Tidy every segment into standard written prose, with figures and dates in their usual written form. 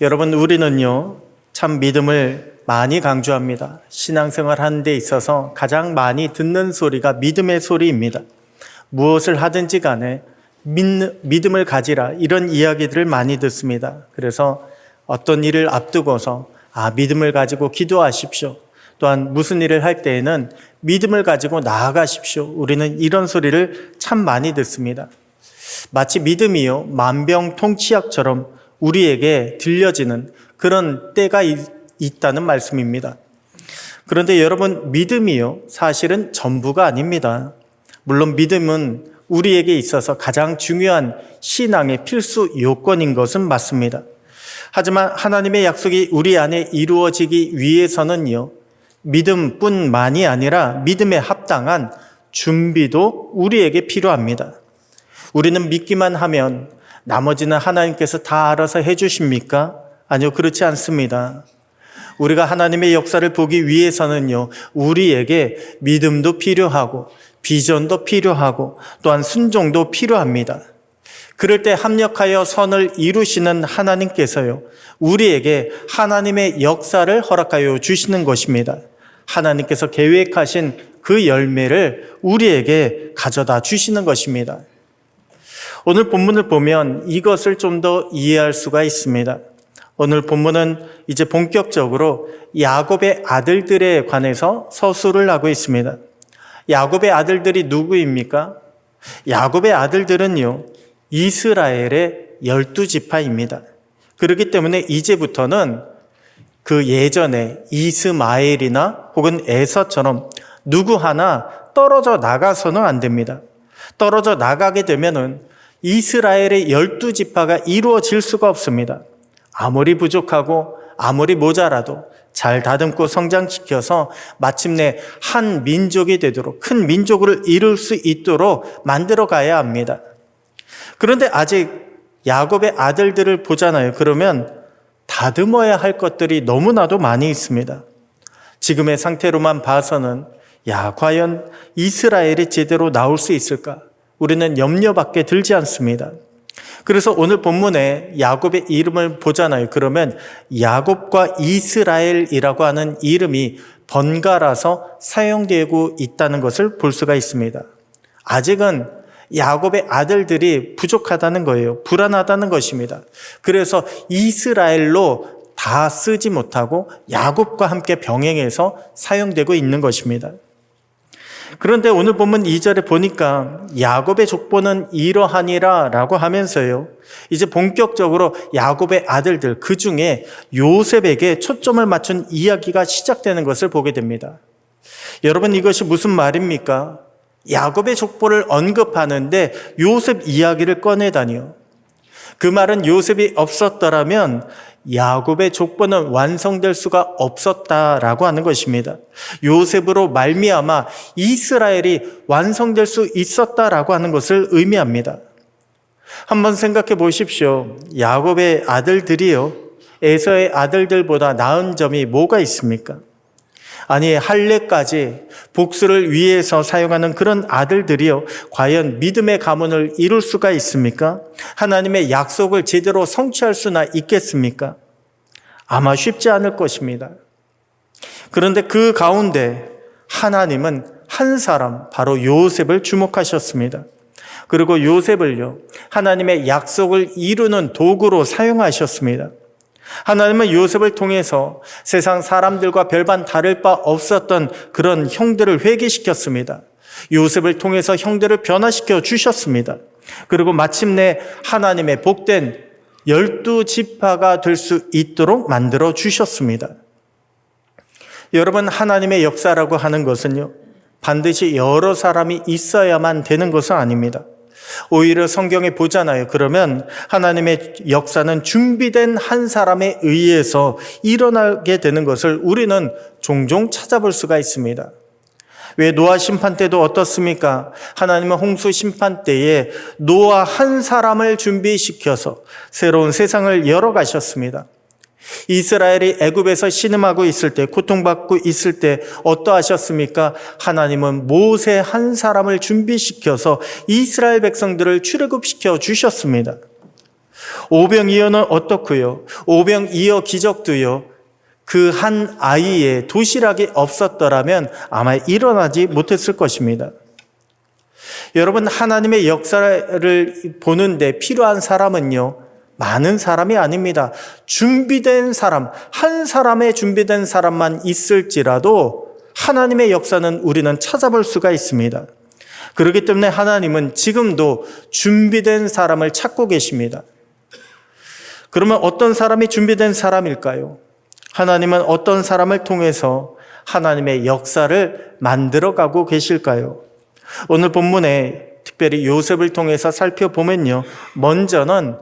여러분, 우리는요, 참 믿음을 많이 강조합니다. 신앙생활 하는 데 있어서 가장 많이 듣는 소리가 믿음의 소리입니다. 무엇을 하든지 간에 믿음을 가지라, 이런 이야기들을 많이 듣습니다. 그래서 어떤 일을 앞두고서 믿음을 가지고 기도하십시오. 또한 무슨 일을 할 때에는 믿음을 가지고 나아가십시오. 우리는 이런 소리를 참 많이 듣습니다. 마치 믿음이요, 만병통치약처럼 우리에게 들려지는 그런 때가 있다는 말씀입니다. 그런데 여러분, 믿음이요, 사실은 전부가 아닙니다. 물론 믿음은 우리에게 있어서 가장 중요한 신앙의 필수 요건인 것은 맞습니다. 하지만 하나님의 약속이 우리 안에 이루어지기 위해서는요, 믿음뿐만이 아니라 믿음에 합당한 준비도 우리에게 필요합니다. 우리는 믿기만 하면 나머지는 하나님께서 다 알아서 해주십니까? 아니요, 그렇지 않습니다. 우리가 하나님의 역사를 보기 위해서는요, 우리에게 믿음도 필요하고 비전도 필요하고 또한 순종도 필요합니다. 그럴 때 합력하여 선을 이루시는 하나님께서요, 우리에게 하나님의 역사를 허락하여 주시는 것입니다. 하나님께서 계획하신 그 열매를 우리에게 가져다 주시는 것입니다. 오늘 본문을 보면 이것을 좀 더 이해할 수가 있습니다. 오늘 본문은 이제 본격적으로 야곱의 아들들에 관해서 서술을 하고 있습니다. 야곱의 아들들이 누구입니까? 야곱의 아들들은요, 이스라엘의 12지파입니다. 그렇기 때문에 이제부터는 그 예전에 이스마엘이나 혹은 에서처럼 누구 하나 떨어져 나가서는 안 됩니다. 떨어져 나가게 되면은 이스라엘의 12지파가 이루어질 수가 없습니다. 아무리 부족하고 아무리 모자라도 잘 다듬고 성장시켜서 마침내 한 민족이 되도록, 큰 민족을 이룰 수 있도록 만들어 가야 합니다. 그런데 아직 야곱의 아들들을 보잖아요. 그러면 다듬어야 할 것들이 너무나도 많이 있습니다. 지금의 상태로만 봐서는 과연 이스라엘이 제대로 나올 수 있을까? 우리는 염려밖에 들지 않습니다. 그래서 오늘 본문에 야곱의 이름을 보잖아요. 그러면 야곱과 이스라엘이라고 하는 이름이 번갈아서 사용되고 있다는 것을 볼 수가 있습니다. 아직은 야곱의 아들들이 부족하다는 거예요. 불안하다는 것입니다. 그래서 이스라엘로 다 쓰지 못하고 야곱과 함께 병행해서 사용되고 있는 것입니다. 그런데 오늘 본문 2절에 보니까 야곱의 족보는 이러하니라 라고 하면서요, 이제 본격적으로 야곱의 아들들, 그 중에 요셉에게 초점을 맞춘 이야기가 시작되는 것을 보게 됩니다. 여러분, 이것이 무슨 말입니까? 야곱의 족보를 언급하는데 요셉 이야기를 꺼내다니요. 그 말은 요셉이 없었더라면 야곱의 족보는 완성될 수가 없었다라고 하는 것입니다. 요셉으로 말미암아 이스라엘이 완성될 수 있었다라고 하는 것을 의미합니다. 한번 생각해 보십시오. 야곱의 아들들이요, 에서의 아들들보다 나은 점이 뭐가 있습니까? 아니, 할례까지 복수를 위해서 사용하는 그런 아들들이요, 과연 믿음의 가문을 이룰 수가 있습니까? 하나님의 약속을 제대로 성취할 수나 있겠습니까? 아마 쉽지 않을 것입니다. 그런데 그 가운데 하나님은 한 사람, 바로 요셉을 주목하셨습니다. 그리고 요셉을요, 하나님의 약속을 이루는 도구로 사용하셨습니다. 하나님은 요셉을 통해서 세상 사람들과 별반 다를 바 없었던 그런 형들을 회개시켰습니다. 요셉을 통해서 형들을 변화시켜 주셨습니다. 그리고 마침내 하나님의 복된 12지파가 될 수 있도록 만들어 주셨습니다. 여러분, 하나님의 역사라고 하는 것은요, 반드시 여러 사람이 있어야만 되는 것은 아닙니다. 오히려 성경에 보잖아요. 그러면 하나님의 역사는 준비된 한 사람에 의해서 일어나게 되는 것을 우리는 종종 찾아볼 수가 있습니다. 왜 노아 심판 때도 어떻습니까? 하나님은 홍수 심판 때에 노아 한 사람을 준비시켜서 새로운 세상을 열어가셨습니다. 이스라엘이 애굽에서 신음하고 있을 때, 고통받고 있을 때 어떠하셨습니까? 하나님은 모세 한 사람을 준비시켜서 이스라엘 백성들을 출애굽시켜 주셨습니다. 오병이어는 어떻고요? 오병이어 기적도요. 그 한 아이의 도시락이 없었더라면 아마 일어나지 못했을 것입니다. 여러분, 하나님의 역사를 보는데 필요한 사람은요, 많은 사람이 아닙니다. 준비된 사람, 한 사람의 준비된 사람만 있을지라도 하나님의 역사는 우리는 찾아볼 수가 있습니다. 그렇기 때문에 하나님은 지금도 준비된 사람을 찾고 계십니다. 그러면 어떤 사람이 준비된 사람일까요? 하나님은 어떤 사람을 통해서 하나님의 역사를 만들어가고 계실까요? 오늘 본문에 특별히 요셉을 통해서 살펴보면요, 먼저는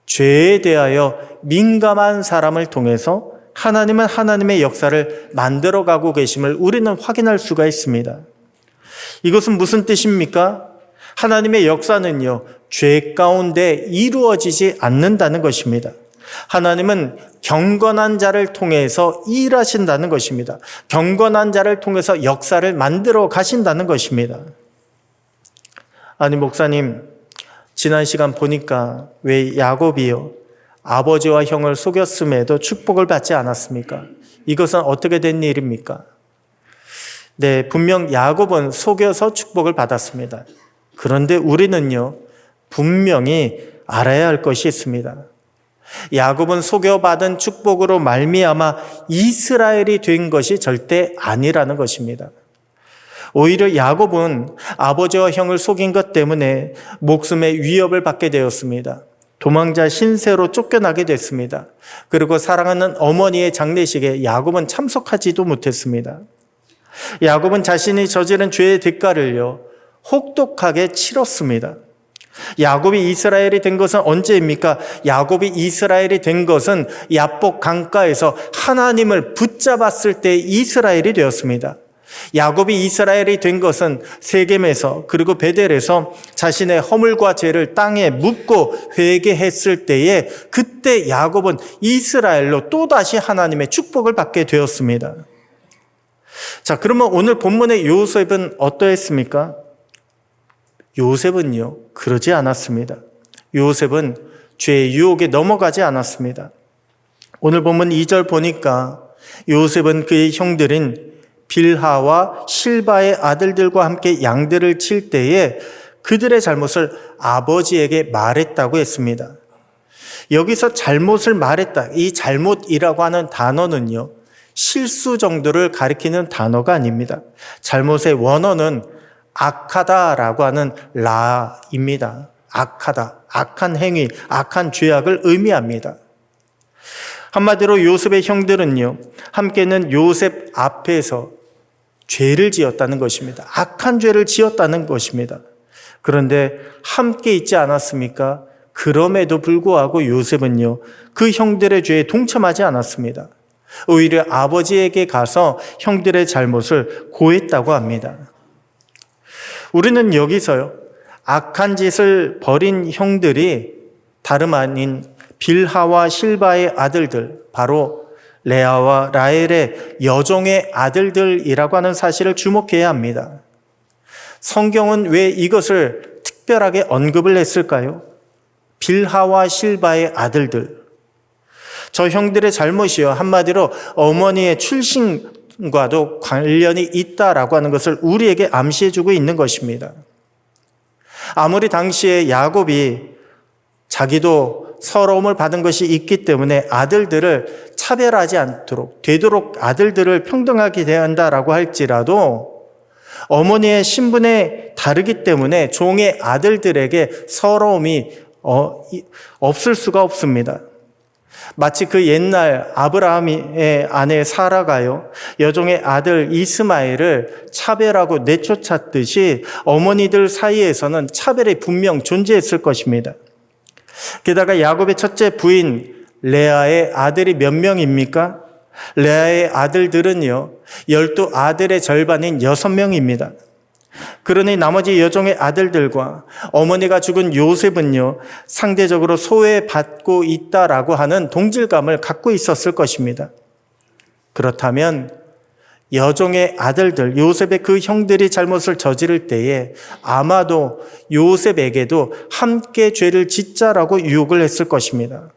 죄에 대하여 민감한 사람을 통해서 하나님은 하나님의 역사를 만들어가고 계심을 우리는 확인할 수가 있습니다. 이것은 무슨 뜻입니까? 하나님의 역사는요, 죄 가운데 이루어지지 않는다는 것입니다. 하나님은 경건한 자를 통해서 일하신다는 것입니다. 경건한 자를 통해서 역사를 만들어 가신다는 것입니다. 아니, 목사님, 지난 시간 보니까 왜 야곱이요, 아버지와 형을 속였음에도 축복을 받지 않았습니까? 이것은 어떻게 된 일입니까? 네, 분명 야곱은 속여서 축복을 받았습니다. 그런데 우리는요, 분명히 알아야 할 것이 있습니다. 야곱은 속여받은 축복으로 말미암아 이스라엘이 된 것이 절대 아니라는 것입니다. 오히려 야곱은 아버지와 형을 속인 것 때문에 목숨의 위협을 받게 되었습니다. 도망자 신세로 쫓겨나게 됐습니다. 그리고 사랑하는 어머니의 장례식에 야곱은 참석하지도 못했습니다. 야곱은 자신이 저지른 죄의 대가를요, 혹독하게 치렀습니다. 야곱이 이스라엘이 된 것은 언제입니까? 야곱이 이스라엘이 된 것은 야복 강가에서 하나님을 붙잡았을 때 이스라엘이 되었습니다. 야곱이 이스라엘이 된 것은 세겜에서 그리고 베델에서 자신의 허물과 죄를 땅에 묻고 회개했을 때에 그때 야곱은 이스라엘로 또다시 하나님의 축복을 받게 되었습니다. 자, 그러면 오늘 본문의 요셉은 어떠했습니까? 요셉은요, 그러지 않았습니다. 요셉은 죄의 유혹에 넘어가지 않았습니다. 오늘 본문 2절 보니까 요셉은 그의 형들인 빌하와 실바의 아들들과 함께 양들을 칠 때에 그들의 잘못을 아버지에게 말했다고 했습니다. 여기서 잘못을 말했다, 이 잘못이라고 하는 단어는요, 실수 정도를 가리키는 단어가 아닙니다. 잘못의 원어는 악하다라고 하는 라입니다. 악하다, 악한 행위, 악한 죄악을 의미합니다. 한마디로 요셉의 형들은요, 함께는 요셉 앞에서 죄를 지었다는 것입니다. 악한 죄를 지었다는 것입니다. 그런데 함께 있지 않았습니까? 그럼에도 불구하고 요셉은요, 그 형들의 죄에 동참하지 않았습니다. 오히려 아버지에게 가서 형들의 잘못을 고했다고 합니다. 우리는 여기서요, 악한 짓을 벌인 형들이 다름 아닌 빌하와 실바의 아들들, 바로 레아와 라헬의 여종의 아들들이라고 하는 사실을 주목해야 합니다. 성경은 왜 이것을 특별하게 언급을 했을까요? 빌하와 실바의 아들들. 저 형들의 잘못이요, 한마디로 어머니의 출신과도 관련이 있다라고 하는 것을 우리에게 암시해주고 있는 것입니다. 아무리 당시에 야곱이 자기도 서러움을 받은 것이 있기 때문에 아들들을 차별하지 않도록 되도록 아들들을 평등하게 대한다라고 할지라도 어머니의 신분에 다르기 때문에 종의 아들들에게 서러움이 없을 수가 없습니다. 마치 그 옛날 아브라함의 아내 사라가요, 여종의 아들 이스마엘을 차별하고 내쫓았듯이 어머니들 사이에서는 차별이 분명 존재했을 것입니다. 게다가 야곱의 첫째 부인 레아의 아들이 몇 명입니까? 레아의 아들들은요, 12아들의 절반인 6명입니다. 그러니 나머지 여종의 아들들과 어머니가 죽은 요셉은요, 상대적으로 소외받고 있다라고 하는 동질감을 갖고 있었을 것입니다. 그렇다면 여종의 아들들, 요셉의 그 형들이 잘못을 저지를 때에 아마도 요셉에게도 함께 죄를 짓자라고 유혹을 했을 것입니다.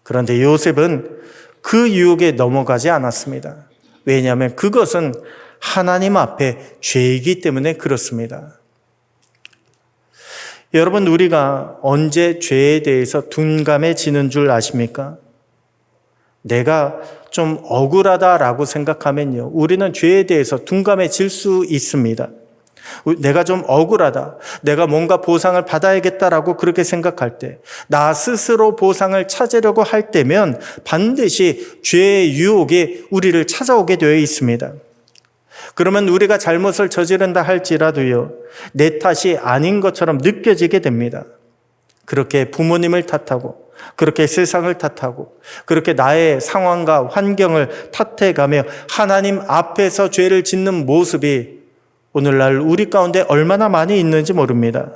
그런데 요셉은 그 유혹에 넘어가지 않았습니다. 왜냐하면 그것은 하나님 앞에 죄이기 때문에 그렇습니다. 여러분, 우리가 언제 죄에 대해서 둔감해지는 줄 아십니까? 내가 좀 억울하다라고 생각하면요, 우리는 죄에 대해서 둔감해질 수 있습니다. 내가 좀 억울하다, 내가 뭔가 보상을 받아야겠다라고 그렇게 생각할 때, 나 스스로 보상을 찾으려고 할 때면 반드시 죄의 유혹이 우리를 찾아오게 되어 있습니다. 그러면 우리가 잘못을 저지른다 할지라도요, 내 탓이 아닌 것처럼 느껴지게 됩니다. 그렇게 부모님을 탓하고, 그렇게 세상을 탓하고, 그렇게 나의 상황과 환경을 탓해가며 하나님 앞에서 죄를 짓는 모습이 오늘날 우리 가운데 얼마나 많이 있는지 모릅니다.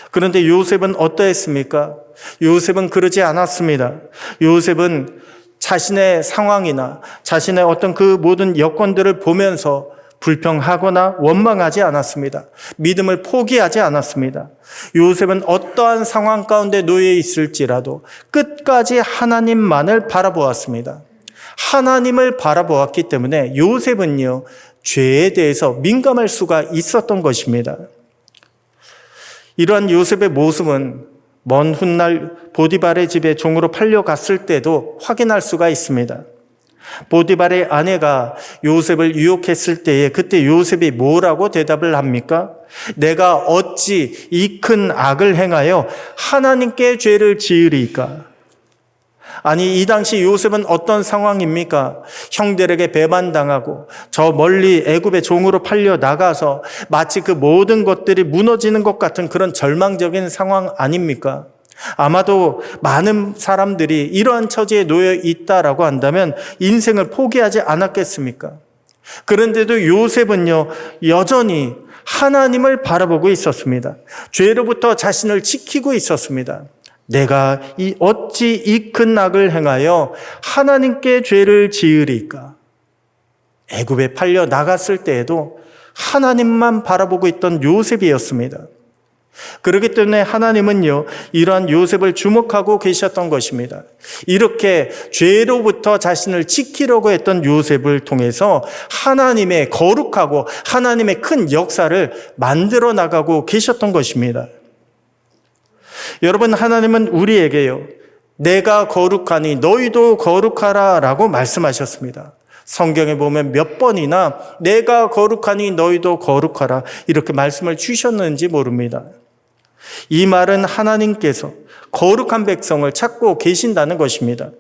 그런데 요셉은 어떠했습니까? 요셉은 그러지 않았습니다. 요셉은 자신의 상황이나 자신의 어떤 그 모든 여건들을 보면서 불평하거나 원망하지 않았습니다. 믿음을 포기하지 않았습니다. 요셉은 어떠한 상황 가운데 놓여 있을지라도 끝까지 하나님만을 바라보았습니다. 하나님을 바라보았기 때문에 요셉은요, 죄에 대해서 민감할 수가 있었던 것입니다. 이러한 요셉의 모습은 먼 훗날 보디발의 집에 종으로 팔려갔을 때도 확인할 수가 있습니다. 보디발의 아내가 요셉을 유혹했을 때에 그때 요셉이 뭐라고 대답을 합니까? 내가 어찌 이 큰 악을 행하여 하나님께 죄를 지으리까? 아니, 이 당시 요셉은 어떤 상황입니까? 형들에게 배반당하고 저 멀리 애굽의 종으로 팔려 나가서 마치 그 모든 것들이 무너지는 것 같은 그런 절망적인 상황 아닙니까? 아마도 많은 사람들이 이러한 처지에 놓여 있다라고 한다면 인생을 포기하지 않았겠습니까? 그런데도 요셉은요, 여전히 하나님을 바라보고 있었습니다. 죄로부터 자신을 지키고 있었습니다. 내가 어찌 이 큰 악을 행하여 하나님께 죄를 지으리까? 애굽에 팔려 나갔을 때에도 하나님만 바라보고 있던 요셉이었습니다. 그렇기 때문에 하나님은요, 이러한 요셉을 주목하고 계셨던 것입니다. 이렇게 죄로부터 자신을 지키려고 했던 요셉을 통해서 하나님의 거룩하고 하나님의 큰 역사를 만들어 나가고 계셨던 것입니다. 여러분, 하나님은 우리에게요, 내가 거룩하니 너희도 거룩하라 라고 말씀하셨습니다. 성경에 보면 몇 번이나 내가 거룩하니 너희도 거룩하라 이렇게 말씀을 주셨는지 모릅니다. 이 말은 하나님께서 거룩한 백성을 찾고 계신다는 것입니다.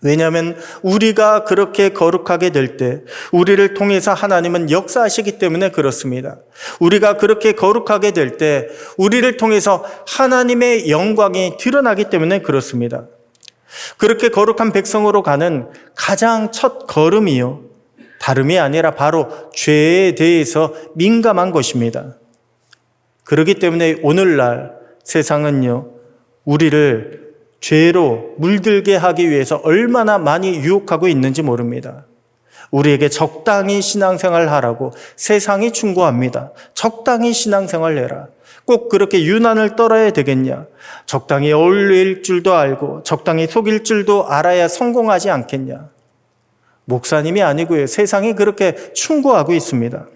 왜냐하면 우리가 그렇게 거룩하게 될 때 우리를 통해서 하나님은 역사하시기 때문에 그렇습니다. 우리가 그렇게 거룩하게 될 때 우리를 통해서 하나님의 영광이 드러나기 때문에 그렇습니다. 그렇게 거룩한 백성으로 가는 가장 첫 걸음이요, 다름이 아니라 바로 죄에 대해서 민감한 것입니다. 그렇기 때문에 오늘날 세상은요, 우리를 죄로 물들게 하기 위해서 얼마나 많이 유혹하고 있는지 모릅니다. 우리에게 적당히 신앙생활 하라고 세상이 충고합니다. 적당히 신앙생활 해라. 꼭 그렇게 유난을 떨어야 되겠냐? 적당히 어울릴 줄도 알고 적당히 속일 줄도 알아야 성공하지 않겠냐? 목사님이 아니고요, 세상이 그렇게 충고하고 있습니다.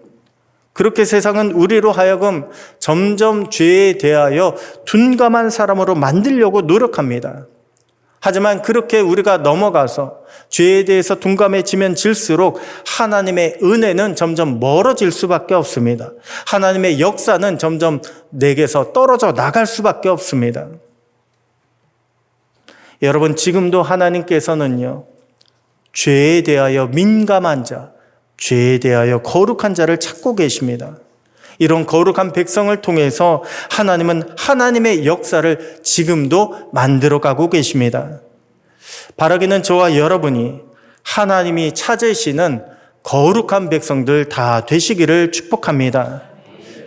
그렇게 세상은 우리로 하여금 점점 죄에 대하여 둔감한 사람으로 만들려고 노력합니다. 하지만 그렇게 우리가 넘어가서 죄에 대해서 둔감해지면 질수록 하나님의 은혜는 점점 멀어질 수밖에 없습니다. 하나님의 역사는 점점 내게서 떨어져 나갈 수밖에 없습니다. 여러분, 지금도 하나님께서는요, 죄에 대하여 민감한 자, 죄에 대하여 거룩한 자를 찾고 계십니다. 이런 거룩한 백성을 통해서 하나님은 하나님의 역사를 지금도 만들어가고 계십니다. 바라기는 저와 여러분이 하나님이 찾으시는 거룩한 백성들 다 되시기를 축복합니다.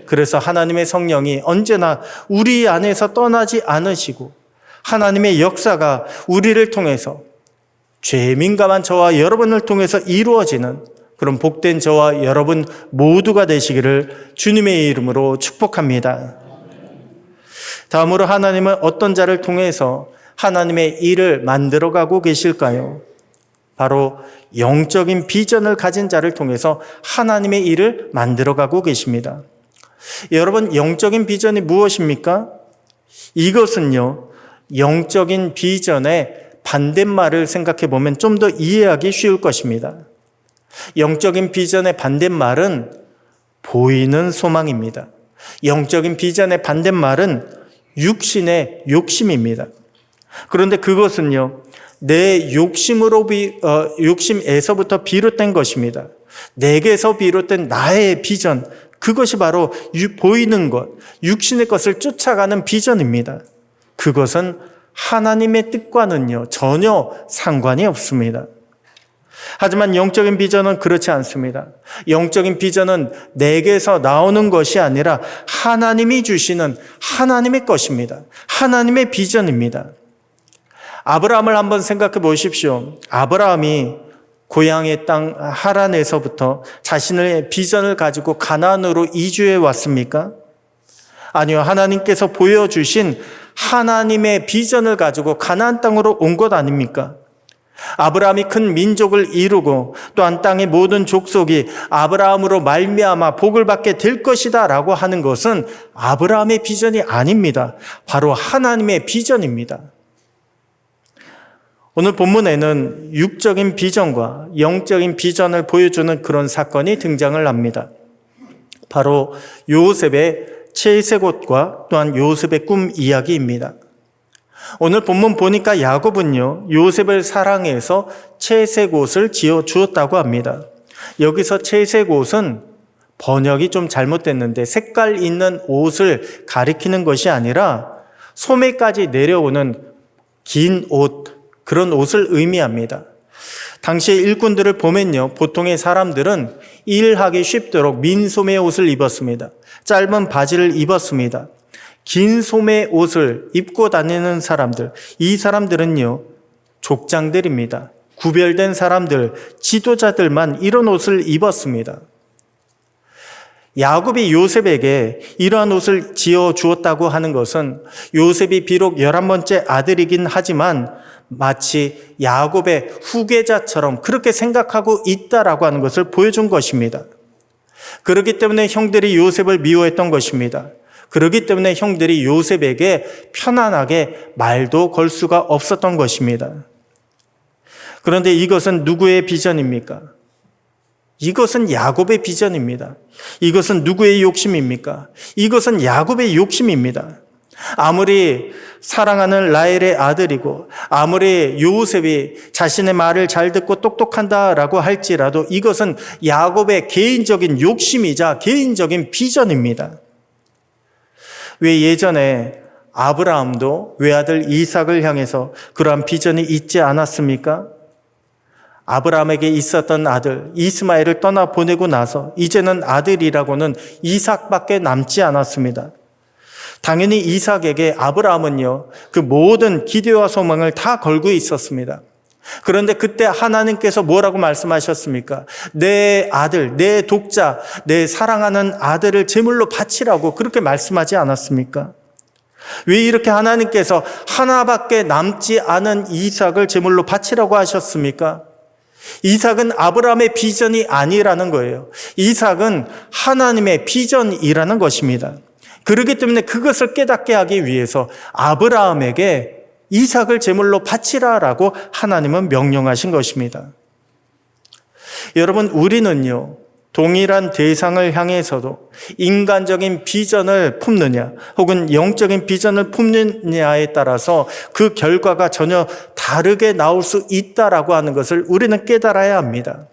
그래서 하나님의 성령이 언제나 우리 안에서 떠나지 않으시고 하나님의 역사가 우리를 통해서 죄에 민감한 저와 여러분을 통해서 이루어지는 그럼 복된 저와 여러분 모두가 되시기를 주님의 이름으로 축복합니다. 다음으로 하나님은 어떤 자를 통해서 하나님의 일을 만들어가고 계실까요? 바로 영적인 비전을 가진 자를 통해서 하나님의 일을 만들어가고 계십니다. 여러분, 영적인 비전이 무엇입니까? 이것은요, 영적인 비전의 반대말을 생각해 보면 좀 더 이해하기 쉬울 것입니다. 영적인 비전의 반대말은 보이는 소망입니다. 영적인 비전의 반대말은 육신의 욕심입니다. 그런데 그것은요, 내 욕심에서부터 비롯된 것입니다. 내게서 비롯된 나의 비전, 그것이 바로 보이는 것, 육신의 것을 쫓아가는 비전입니다. 그것은 하나님의 뜻과는요, 전혀 상관이 없습니다. 하지만 영적인 비전은 그렇지 않습니다. 영적인 비전은 내게서 나오는 것이 아니라 하나님이 주시는 하나님의 것입니다. 하나님의 비전입니다. 아브라함을 한번 생각해 보십시오. 아브라함이 고향의 땅 하란에서부터 자신의 비전을 가지고 가나안으로 이주해 왔습니까? 아니요. 하나님께서 보여주신 하나님의 비전을 가지고 가나안 땅으로 온 것 아닙니까? 아브라함이 큰 민족을 이루고 또한 땅의 모든 족속이 아브라함으로 말미암아 복을 받게 될 것이다 라고 하는 것은 아브라함의 비전이 아닙니다. 바로 하나님의 비전입니다. 오늘 본문에는 육적인 비전과 영적인 비전을 보여주는 그런 사건이 등장을 합니다. 바로 요셉의 채색옷과 또한 요셉의 꿈 이야기입니다. 오늘 본문 보니까 야곱은요, 요셉을 사랑해서 채색옷을 지어 주었다고 합니다. 여기서 채색옷은 번역이 좀 잘못됐는데 색깔 있는 옷을 가리키는 것이 아니라 소매까지 내려오는 긴 옷, 그런 옷을 의미합니다. 당시의 일꾼들을 보면요, 보통의 사람들은 일하기 쉽도록 민소매 옷을 입었습니다. 짧은 바지를 입었습니다. 긴 소매 옷을 입고 다니는 사람들, 이 사람들은요, 족장들입니다. 구별된 사람들, 지도자들만 이런 옷을 입었습니다. 야곱이 요셉에게 이러한 옷을 지어 주었다고 하는 것은 요셉이 비록 11번째 아들이긴 하지만 마치 야곱의 후계자처럼 그렇게 생각하고 있다라고 하는 것을 보여준 것입니다. 그렇기 때문에 형들이 요셉을 미워했던 것입니다. 그렇기 때문에 형들이 요셉에게 편안하게 말도 걸 수가 없었던 것입니다. 그런데 이것은 누구의 비전입니까? 이것은 야곱의 비전입니다. 이것은 누구의 욕심입니까? 이것은 야곱의 욕심입니다. 아무리 사랑하는 라헬의 아들이고 아무리 요셉이 자신의 말을 잘 듣고 똑똑한다라고 할지라도 이것은 야곱의 개인적인 욕심이자 개인적인 비전입니다. 왜 예전에 아브라함도 외아들 이삭을 향해서 그러한 비전이 있지 않았습니까? 아브라함에게 있었던 아들 이스마엘을 떠나보내고 나서 이제는 아들이라고는 이삭밖에 남지 않았습니다. 당연히 이삭에게 아브라함은요, 그 모든 기대와 소망을 다 걸고 있었습니다. 그런데 그때 하나님께서 뭐라고 말씀하셨습니까? 내 아들, 내 독자, 내 사랑하는 아들을 제물로 바치라고 그렇게 말씀하지 않았습니까? 왜 이렇게 하나님께서 하나밖에 남지 않은 이삭을 제물로 바치라고 하셨습니까? 이삭은 아브라함의 비전이 아니라는 거예요. 이삭은 하나님의 비전이라는 것입니다. 그렇기 때문에 그것을 깨닫게 하기 위해서 아브라함에게 이삭을 제물로 바치라라고 하나님은 명령하신 것입니다. 여러분, 우리는요, 동일한 대상을 향해서도 인간적인 비전을 품느냐 혹은 영적인 비전을 품느냐에 따라서 그 결과가 전혀 다르게 나올 수 있다라고 하는 것을 우리는 깨달아야 합니다.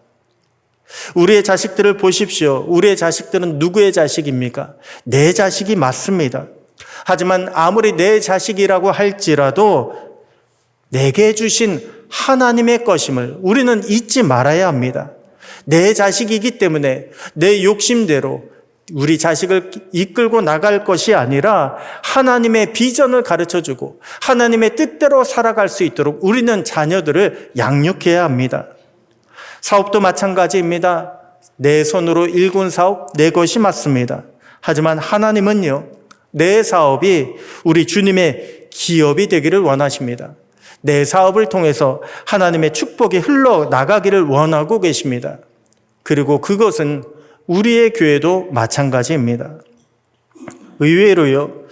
우리의 자식들을 보십시오. 우리의 자식들은 누구의 자식입니까? 내 자식이 맞습니다. 하지만 아무리 내 자식이라고 할지라도 내게 주신 하나님의 것임을 우리는 잊지 말아야 합니다. 내 자식이기 때문에 내 욕심대로 우리 자식을 이끌고 나갈 것이 아니라 하나님의 비전을 가르쳐주고 하나님의 뜻대로 살아갈 수 있도록 우리는 자녀들을 양육해야 합니다. 사업도 마찬가지입니다. 내 손으로 일군 사업 내 것이 맞습니다. 하지만 하나님은요, 내 사업이 우리 주님의 기업이 되기를 원하십니다. 내 사업을 통해서 하나님의 축복이 흘러나가기를 원하고 계십니다. 그리고 그것은 우리의 교회도 마찬가지입니다. 의외로요,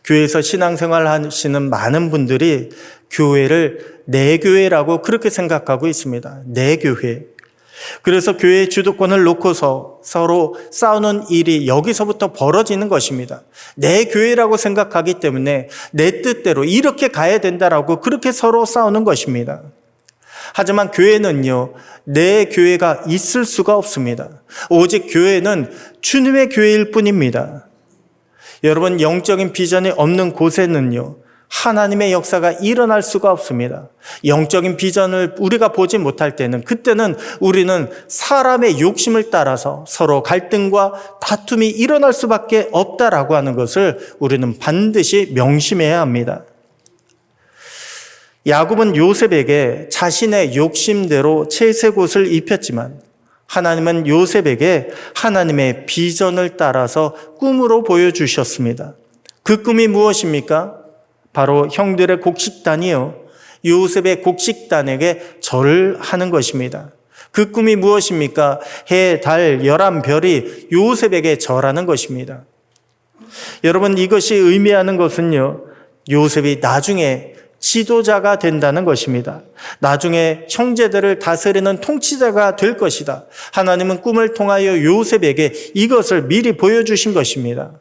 교회에서 신앙생활 하시는 많은 분들이 교회를 내 교회라고 그렇게 생각하고 있습니다. 내 교회. 그래서 교회의 주도권을 놓고서 서로 싸우는 일이 여기서부터 벌어지는 것입니다. 내 교회라고 생각하기 때문에 내 뜻대로 이렇게 가야 된다라고 그렇게 서로 싸우는 것입니다. 하지만 교회는요, 내 교회가 있을 수가 없습니다. 오직 교회는 주님의 교회일 뿐입니다. 여러분, 영적인 비전이 없는 곳에는요, 하나님의 역사가 일어날 수가 없습니다. 영적인 비전을 우리가 보지 못할 때는, 그때는 우리는 사람의 욕심을 따라서 서로 갈등과 다툼이 일어날 수밖에 없다라고 하는 것을 우리는 반드시 명심해야 합니다. 야곱은 요셉에게 자신의 욕심대로 채색옷을 입혔지만 하나님은 요셉에게 하나님의 비전을 따라서 꿈으로 보여주셨습니다. 그 꿈이 무엇입니까? 바로 형들의 곡식단이요, 요셉의 곡식단에게 절을 하는 것입니다. 그 꿈이 무엇입니까? 해, 달, 11별이 요셉에게 절하는 것입니다. 여러분, 이것이 의미하는 것은요, 요셉이 나중에 지도자가 된다는 것입니다. 나중에 형제들을 다스리는 통치자가 될 것이다. 하나님은 꿈을 통하여 요셉에게 이것을 미리 보여주신 것입니다.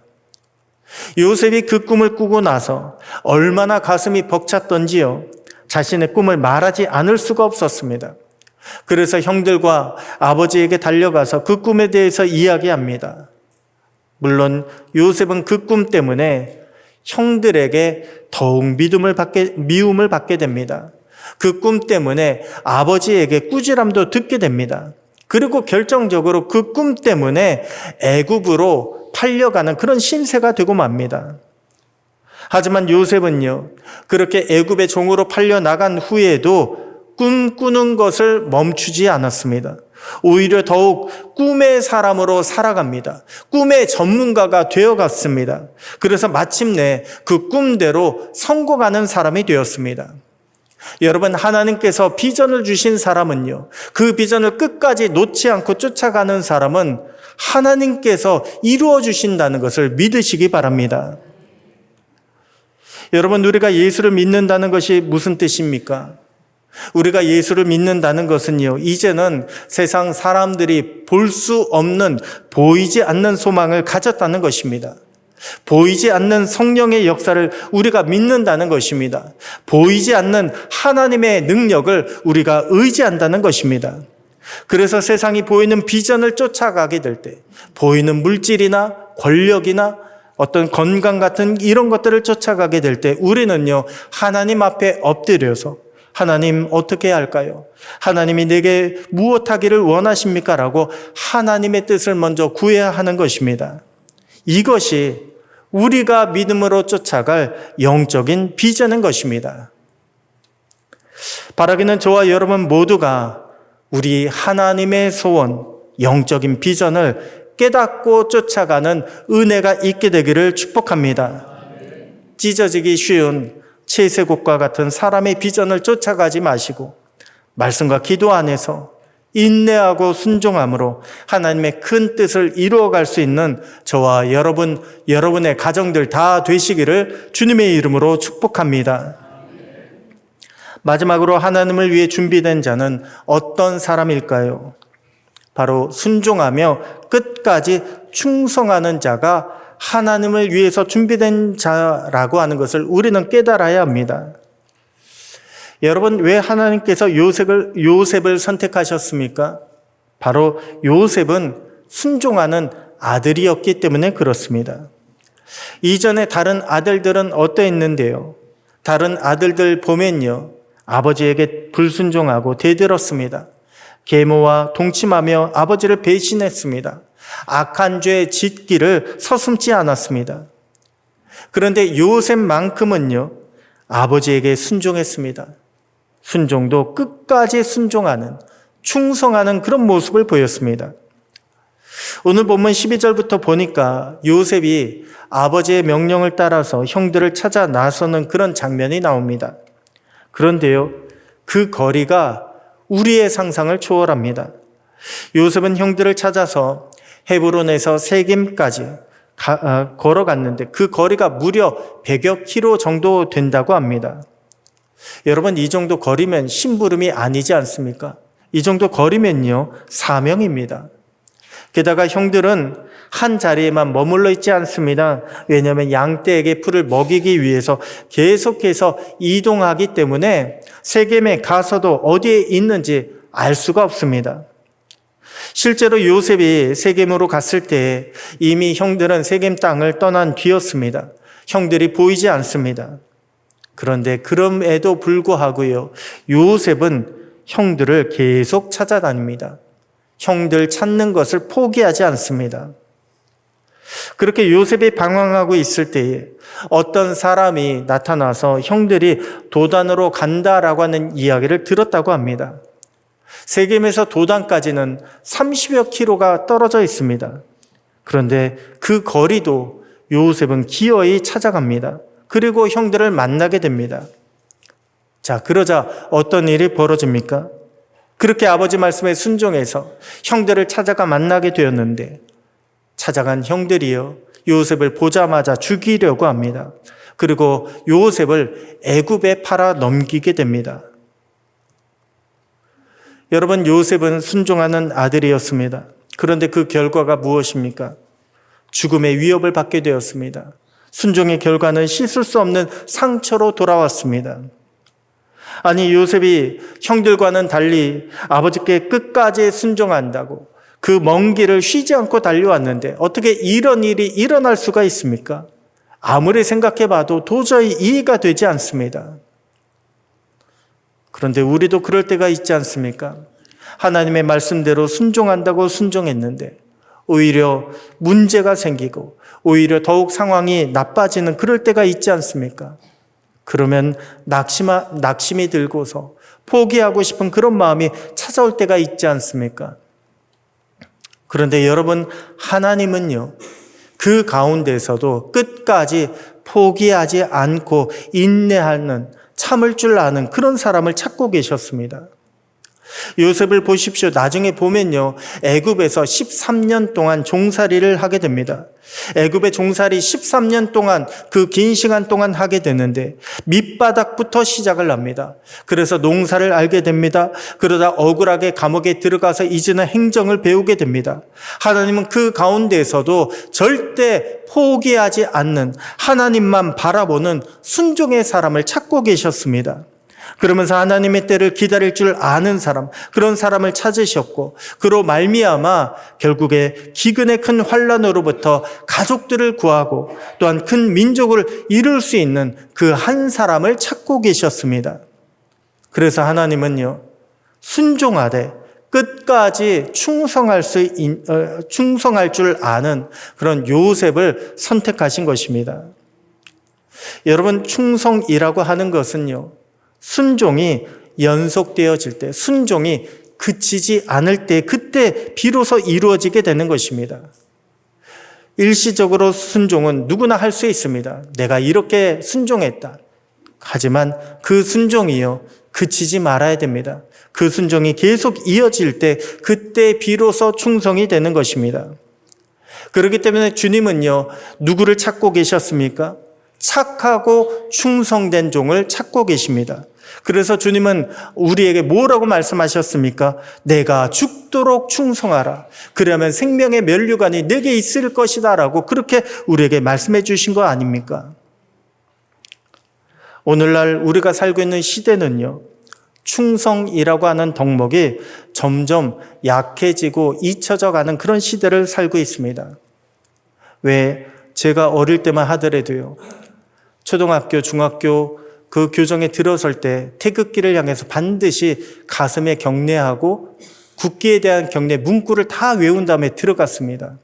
요셉이 그 꿈을 꾸고 나서 얼마나 가슴이 벅찼던지요, 자신의 꿈을 말하지 않을 수가 없었습니다. 그래서 형들과 아버지에게 달려가서 그 꿈에 대해서 이야기합니다. 물론 요셉은 그 꿈 때문에 형들에게 더욱 미움을 받게 됩니다. 그 꿈 때문에 아버지에게 꾸지람도 듣게 됩니다. 그리고 결정적으로 그 꿈 때문에 애굽으로 팔려가는 그런 신세가 되고 맙니다. 하지만 요셉은요, 그렇게 애굽의 종으로 팔려나간 후에도 꿈꾸는 것을 멈추지 않았습니다. 오히려 더욱 꿈의 사람으로 살아갑니다. 꿈의 전문가가 되어갔습니다. 그래서 마침내 그 꿈대로 성공하는 사람이 되었습니다. 여러분, 하나님께서 비전을 주신 사람은요, 그 비전을 끝까지 놓지 않고 쫓아가는 사람은 하나님께서 이루어 주신다는 것을 믿으시기 바랍니다. 여러분, 우리가 예수를 믿는다는 것이 무슨 뜻입니까? 우리가 예수를 믿는다는 것은요, 이제는 세상 사람들이 볼 수 없는, 보이지 않는 소망을 가졌다는 것입니다. 보이지 않는 성령의 역사를 우리가 믿는다는 것입니다. 보이지 않는 하나님의 능력을 우리가 의지한다는 것입니다. 그래서 세상이 보이는 비전을 쫓아가게 될 때, 보이는 물질이나 권력이나 어떤 건강 같은 이런 것들을 쫓아가게 될 때 우리는요, 하나님 앞에 엎드려서 하나님 어떻게 해야 할까요? 하나님이 내게 무엇하기를 원하십니까? 라고 하나님의 뜻을 먼저 구해야 하는 것입니다. 이것이 우리가 믿음으로 쫓아갈 영적인 비전인 것입니다. 바라기는 저와 여러분 모두가 우리 하나님의 소원, 영적인 비전을 깨닫고 쫓아가는 은혜가 있게 되기를 축복합니다. 찢어지기 쉬운 채색옷과 같은 사람의 비전을 쫓아가지 마시고 말씀과 기도 안에서 인내하고 순종함으로 하나님의 큰 뜻을 이루어갈 수 있는 저와 여러분의 가정들 다 되시기를 주님의 이름으로 축복합니다. 마지막으로 하나님을 위해 준비된 자는 어떤 사람일까요? 바로 순종하며 끝까지 충성하는 자가 하나님을 위해서 준비된 자라고 하는 것을 우리는 깨달아야 합니다. 여러분, 왜 하나님께서 요셉을 선택하셨습니까? 바로 요셉은 순종하는 아들이었기 때문에 그렇습니다. 이전에 다른 아들들은 어떠했는데요? 다른 아들들 보면요, 아버지에게 불순종하고 대들었습니다. 계모와 동침하며 아버지를 배신했습니다. 악한 죄 짓기를 서슴지 않았습니다. 그런데 요셉만큼은요, 아버지에게 순종했습니다. 순종도 끝까지 순종하는, 충성하는 그런 모습을 보였습니다. 오늘 본문 12절부터 보니까 요셉이 아버지의 명령을 따라서 형들을 찾아 나서는 그런 장면이 나옵니다. 그런데요, 그 거리가 우리의 상상을 초월합니다. 요셉은 형들을 찾아서 헤브론에서 세겜까지 걸어갔는데 그 거리가 무려 100여 킬로 정도 된다고 합니다. 여러분, 이 정도 거리면 심부름이 아니지 않습니까? 이 정도 거리면요, 사명입니다. 게다가 형들은 한 자리에만 머물러 있지 않습니다. 왜냐하면 양떼에게 풀을 먹이기 위해서 계속해서 이동하기 때문에 세겜에 가서도 어디에 있는지 알 수가 없습니다. 실제로 요셉이 세겜으로 갔을 때 이미 형들은 세겜 땅을 떠난 뒤였습니다. 형들이 보이지 않습니다. 그런데 그럼에도 불구하고요, 요셉은 형들을 계속 찾아다닙니다. 형들 찾는 것을 포기하지 않습니다. 그렇게 요셉이 방황하고 있을 때에 어떤 사람이 나타나서 형들이 도단으로 간다라고 하는 이야기를 들었다고 합니다. 세겜에서 도단까지는 30여 킬로가 떨어져 있습니다. 그런데 그 거리도 요셉은 기어이 찾아갑니다. 그리고 형들을 만나게 됩니다. 자, 그러자 어떤 일이 벌어집니까? 그렇게 아버지 말씀에 순종해서 형들을 찾아가 만나게 되었는데 찾아간 형들이요, 요셉을 보자마자 죽이려고 합니다. 그리고 요셉을 애굽에 팔아 넘기게 됩니다. 여러분, 요셉은 순종하는 아들이었습니다. 그런데 그 결과가 무엇입니까? 죽음의 위협을 받게 되었습니다. 순종의 결과는 씻을 수 없는 상처로 돌아왔습니다. 아니, 요셉이 형들과는 달리 아버지께 끝까지 순종한다고 그 먼 길을 쉬지 않고 달려왔는데 어떻게 이런 일이 일어날 수가 있습니까? 아무리 생각해봐도 도저히 이해가 되지 않습니다. 그런데 우리도 그럴 때가 있지 않습니까? 하나님의 말씀대로 순종한다고 순종했는데 오히려 문제가 생기고 오히려 더욱 상황이 나빠지는 그럴 때가 있지 않습니까? 그러면 낙심이 들고서 포기하고 싶은 그런 마음이 찾아올 때가 있지 않습니까? 그런데 여러분, 하나님은요, 그 가운데서도 끝까지 포기하지 않고 인내하는, 참을 줄 아는 그런 사람을 찾고 계셨습니다. 요셉을 보십시오. 나중에 보면요, 애굽에서 13년 동안 종살이를 하게 됩니다. 애굽의 종살이 13년 동안, 그 긴 시간 동안 하게 되는데 밑바닥부터 시작을 합니다. 그래서 농사를 알게 됩니다. 그러다 억울하게 감옥에 들어가서 이제는 행정을 배우게 됩니다. 하나님은 그 가운데에서도 절대 포기하지 않는, 하나님만 바라보는 순종의 사람을 찾고 계셨습니다. 그러면서 하나님의 때를 기다릴 줄 아는 사람, 그런 사람을 찾으셨고, 그로 말미암아 결국에 기근의 큰 환난으로부터 가족들을 구하고 또한 큰 민족을 이룰 수 있는 그 한 사람을 찾고 계셨습니다. 그래서 하나님은요, 순종하되 끝까지 충성할 줄 아는 그런 요셉을 선택하신 것입니다. 여러분, 충성이라고 하는 것은요, 순종이 연속되어질 때, 순종이 그치지 않을 때, 그때 비로소 이루어지게 되는 것입니다. 일시적으로 순종은 누구나 할 수 있습니다. 내가 이렇게 순종했다. 하지만 그 순종이요, 그치지 말아야 됩니다. 그 순종이 계속 이어질 때, 그때 비로소 충성이 되는 것입니다. 그렇기 때문에 주님은요, 누구를 찾고 계셨습니까? 착하고 충성된 종을 찾고 계십니다. 그래서 주님은 우리에게 뭐라고 말씀하셨습니까? 내가 죽도록 충성하라. 그러면 생명의 면류관이 내게 있을 것이다 라고 그렇게 우리에게 말씀해 주신 거 아닙니까? 오늘날 우리가 살고 있는 시대는요, 충성이라고 하는 덕목이 점점 약해지고 잊혀져 가는 그런 시대를 살고 있습니다. 왜? 제가 어릴 때만 하더라도요, 초등학교, 중학교 그 교정에 들어설 때 태극기를 향해서 반드시 가슴에 경례하고 국기에 대한 경례 문구를 다 외운 다음에 들어갔습니다.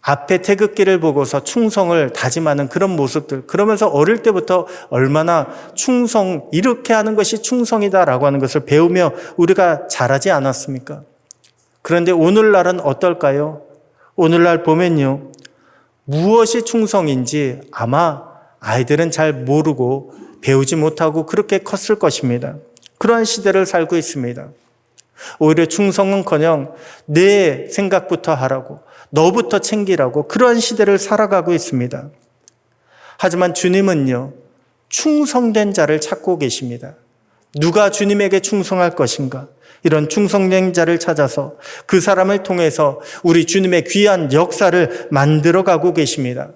앞에 태극기를 보고서 충성을 다짐하는 그런 모습들, 그러면서 어릴 때부터 얼마나 충성, 이렇게 하는 것이 충성이다라고 하는 것을 배우며 우리가 자라지 않았습니까? 그런데 오늘날은 어떨까요? 오늘날 보면요, 무엇이 충성인지 아마 아이들은 잘 모르고 배우지 못하고 그렇게 컸을 것입니다. 그러한 시대를 살고 있습니다. 오히려 충성은커녕 내 생각부터 하라고, 너부터 챙기라고 그러한 시대를 살아가고 있습니다. 하지만 주님은요, 충성된 자를 찾고 계십니다. 누가 주님에게 충성할 것인가? 이런 충성된 자를 찾아서 그 사람을 통해서 우리 주님의 귀한 역사를 만들어가고 계십니다.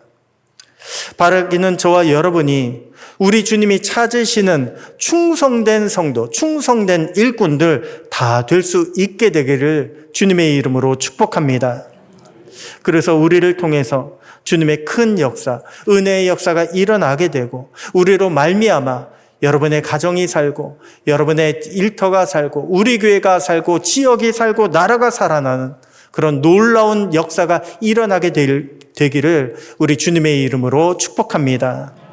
바라기는 저와 여러분이 우리 주님이 찾으시는 충성된 성도, 충성된 일꾼들 다 될 수 있게 되기를 주님의 이름으로 축복합니다. 그래서 우리를 통해서 주님의 큰 역사, 은혜의 역사가 일어나게 되고 우리로 말미암아 여러분의 가정이 살고 여러분의 일터가 살고 우리 교회가 살고 지역이 살고 나라가 살아나는 그런 놀라운 역사가 일어나게 되기를 우리 주님의 이름으로 축복합니다.